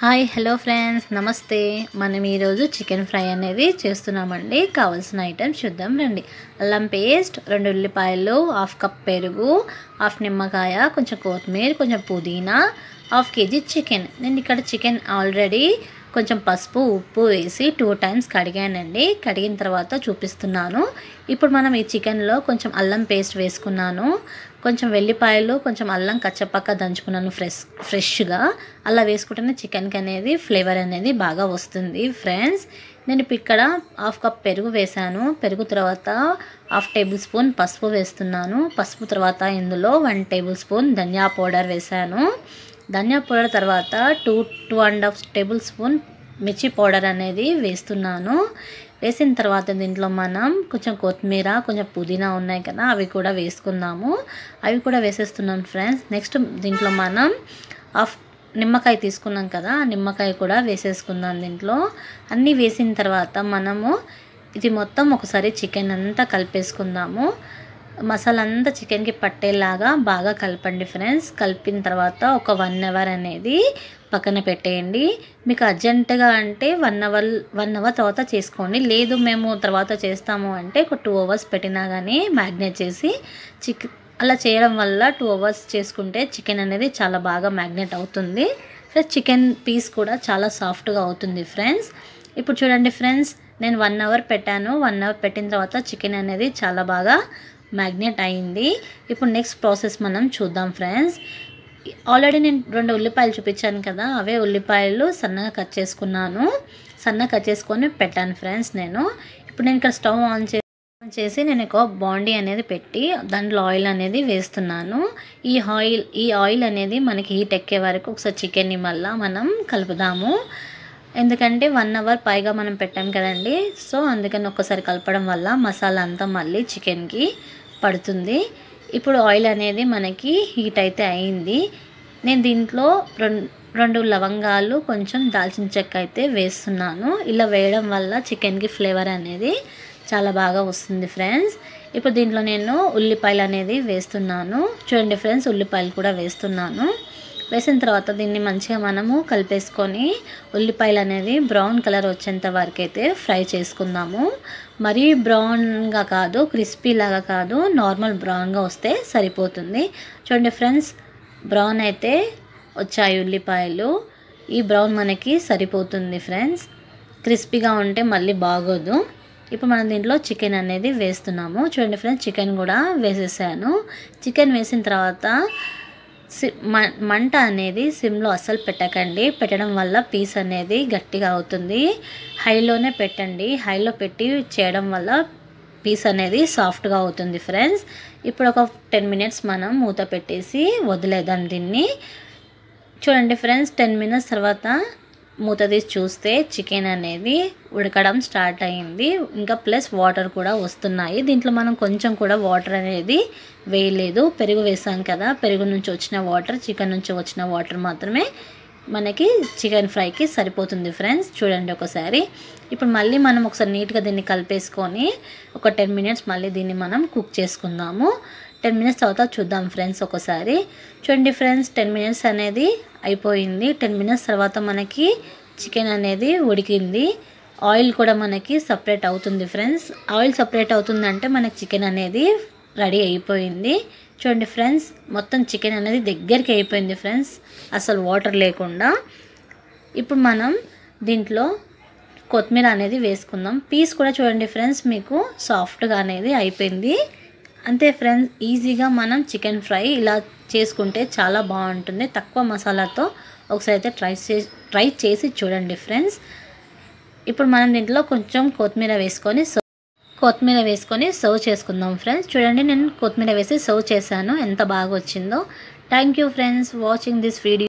Hi hello friends నమస్తే. మనం ఈరోజు చికెన్ ఫ్రై అనేది చేస్తున్నామండి. కావాల్సిన ఐటమ్స్ చూద్దాం రండి. అల్లం పేస్ట్, 2 ఉల్లిపాయలు, 1/2 కప్ పెరుగు, 1/2 నిమ్మకాయ, కొంచెం కొత్తిమీర, కొంచెం పుదీనా, 1/2 కేజీ చికెన్. నేను ఇక్కడ చికెన్ ఆల్రెడీ కొంచెం పసుపు ఉప్పు వేసి 2 టైమ్స్ కడిగానండి. కడిగిన తర్వాత చూపిస్తున్నాను. ఇప్పుడు మనం ఈ చికెన్లో కొంచెం అల్లం పేస్ట్ వేసుకున్నాను, కొంచెం వెల్లిపాయలు, కొంచెం అల్లం కచ్చపక్క దంచుకున్నాను ఫ్రెష్గా. అలా వేసుకుంటేనే చికెన్కి అనేది ఫ్లేవర్ అనేది బాగా వస్తుంది ఫ్రెండ్స్. నేను ఇక్కడ 1/2 కప్ పెరుగు వేసాను. పెరుగు తర్వాత 1/2 టేబుల్ స్పూన్ పసుపు వేస్తున్నాను. పసుపు తర్వాత ఇందులో 1 టేబుల్ స్పూన్ ధనియా పౌడర్ వేసాను. ధనియా పౌడర్ తర్వాత 2.5 టేబుల్ స్పూన్ మిర్చి పౌడర్ అనేది వేస్తున్నాను. వేసిన తర్వాత దీంట్లో మనం కొంచెం కొత్తిమీర, కొంచెం పుదీనా ఉన్నాయి కదా, అవి కూడా వేసుకుందాము. అవి కూడా వేసేస్తున్నాం ఫ్రెండ్స్. నెక్స్ట్ దీంట్లో మనం 1/2 నిమ్మకాయ తీసుకున్నాం కదా, ఆ నిమ్మకాయ కూడా వేసేసుకుందాం. దీంట్లో అన్నీ వేసిన తర్వాత మనము ఇది మొత్తం ఒకసారి చికెన్ అంతా కలిపేసుకుందాము. మసాలా అంతా చికెన్కి పట్టేలాగా బాగా కలపండి ఫ్రెండ్స్. కలిపిన తర్వాత ఒక 1 అవర్ అనేది పక్కన పెట్టేయండి. మీకు అర్జెంటుగా అంటే 1 అవర్ తర్వాత చేసుకోండి. లేదు మేము తర్వాత చేస్తాము అంటే ఒక 2 అవర్స్ పెట్టినా కానీ మ్యాగ్నేట్ చేసి అలా చేయడం వల్ల 2 అవర్స్ చేసుకుంటే చికెన్ అనేది చాలా బాగా మ్యాగ్నేట్ అవుతుంది. ప్లస్ చికెన్ పీస్ కూడా చాలా సాఫ్ట్గా అవుతుంది ఫ్రెండ్స్. ఇప్పుడు చూడండి ఫ్రెండ్స్, నేను 1 అవర్ పెట్టాను. 1 అవర్ పెట్టిన తర్వాత చికెన్ అనేది చాలా బాగా మ్యాగ్నేట్ అయింది. ఇప్పుడు నెక్స్ట్ ప్రాసెస్ మనం చూద్దాం ఫ్రెండ్స్. ఆల్రెడీ నేను 2 ఉల్లిపాయలు చూపించాను కదా, అవే ఉల్లిపాయలు సన్నగా కట్ చేసుకున్నాను. సన్నగా కట్ చేసుకొని పెట్టాను ఫ్రెండ్స్. ఇప్పుడు నేను ఇక్కడ స్టవ్ ఆన్ చేసి నేను ఒక బాండీ అనేది పెట్టి దాంట్లో ఆయిల్ అనేది వేస్తున్నాను. ఈ ఆయిల్ అనేది మనకి హీట్ ఎక్కే వరకు ఒకసారి చికెన్ని మళ్ళీ మనం కలుపుదాము. ఎందుకంటే 1 అవర్ పైగా మనం పెట్టాం కదండి, సో అందుకని ఒక్కసారి కలపడం వల్ల మసాలా అంతా మళ్ళీ చికెన్కి పడుతుంది. ఇప్పుడు ఆయిల్ అనేది మనకి హీట్ అయితే అయింది. నేను దీంట్లో 2 లవంగాలు, కొంచెం దాల్చిన చెక్క అయితే వేస్తున్నాను. ఇలా వేయడం వల్ల చికెన్కి ఫ్లేవర్ అనేది చాలా బాగా వస్తుంది ఫ్రెండ్స్. ఇప్పుడు దీంట్లో నేను ఉల్లిపాయలు అనేది వేస్తున్నాను. చూడండి ఫ్రెండ్స్, ఉల్లిపాయలు కూడా వేస్తున్నాను. వేసిన తర్వాత దీన్ని మంచిగా మనము కలిపేసుకొని ఉల్లిపాయలు అనేది బ్రౌన్ కలర్ వచ్చేంత వరకు అయితే ఫ్రై చేసుకుందాము. మరీ బ్రౌన్గా కాదు, క్రిస్పీ లాగా కాదు, నార్మల్ బ్రౌన్గా వస్తే సరిపోతుంది. చూడండి ఫ్రెండ్స్, బ్రౌన్ అయితే వచ్చాయి ఉల్లిపాయలు. ఈ బ్రౌన్ మనకి సరిపోతుంది ఫ్రెండ్స్. క్రిస్పీగా ఉంటే మళ్ళీ బాగోదు. ఇప్పుడు మనం దీంట్లో చికెన్ అనేది వేస్తున్నాము. చూడండి ఫ్రెండ్స్, చికెన్ కూడా వేసేసాను. చికెన్ వేసిన తర్వాత మంట అనేది సిమ్లో అస్సలు పెట్టకండి. పెట్టడం వల్ల పీస్ అనేది గట్టిగా అవుతుంది. హైలోనే పెట్టండి. హైలో పెట్టి చేయడం వల్ల పీస్ అనేది సాఫ్ట్గా అవుతుంది ఫ్రెండ్స్. ఇప్పుడు ఒక 10 మినిట్స్ మనం మూత పెట్టేసి వదిలేద్దాం దీన్ని. చూడండి ఫ్రెండ్స్, 10 మినిట్స్ తర్వాత మూత తీసి చూస్తే చికెన్ అనేది ఉడకడం స్టార్ట్ అయింది. ఇంకా ప్లస్ వాటర్ కూడా వస్తున్నాయి. దీంట్లో మనం కొంచెం కూడా వాటర్ అనేది వేయలేదు. పెరుగు వేసాం కదా, పెరుగు నుంచి వచ్చిన వాటర్, చికెన్ నుంచి వచ్చిన వాటర్ మాత్రమే మనకి చికెన్ ఫ్రైకి సరిపోతుంది ఫ్రెండ్స్. చూడండి ఒకసారి. ఇప్పుడు మళ్ళీ మనం ఒకసారి నీట్గా దీన్ని కలిపేసుకొని ఒక 10 మినిట్స్ మళ్ళీ దీన్ని మనం కుక్ చేసుకుందాము. 10 మినిట్స్ తర్వాత చూద్దాం ఫ్రెండ్స్ ఒకసారి. చూడండి ఫ్రెండ్స్, 10 మినిట్స్ అనేది అయిపోయింది. 10 మినిట్స్ తర్వాత మనకి చికెన్ అనేది ఉడికింది. ఆయిల్ కూడా మనకి సపరేట్ అవుతుంది ఫ్రెండ్స్. ఆయిల్ సపరేట్ అవుతుందంటే మనకి చికెన్ అనేది రెడీ అయిపోయింది. చూడండి ఫ్రెండ్స్, మొత్తం చికెన్ అనేది దగ్గరికి అయిపోయింది ఫ్రెండ్స్, అసలు వాటర్ లేకుండా. ఇప్పుడు మనం దీంట్లో కొత్తిమీర అనేది వేసుకుందాం. పీస్ కూడా చూడండి ఫ్రెండ్స్, మీకు సాఫ్ట్గా అనేది అయిపోయింది. అంతే ఫ్రెండ్స్, ఈజీగా మనం చికెన్ ఫ్రై ఇలా చేసుకుంటే చాలా బాగుంటుంది. తక్కువ మసాలాతో ఒకసారి అయితే ట్రై చేసి చూడండి ఫ్రెండ్స్. ఇప్పుడు మనం దీంట్లో కొంచెం కొత్తిమీర వేసుకొని సర్వ్ చేసుకుందాం ఫ్రెండ్స్. చూడండి, నేను కొత్తిమీర వేసి సర్వ్ చేశాను. ఎంత బాగా వచ్చిందో. Thank you friends watching this video.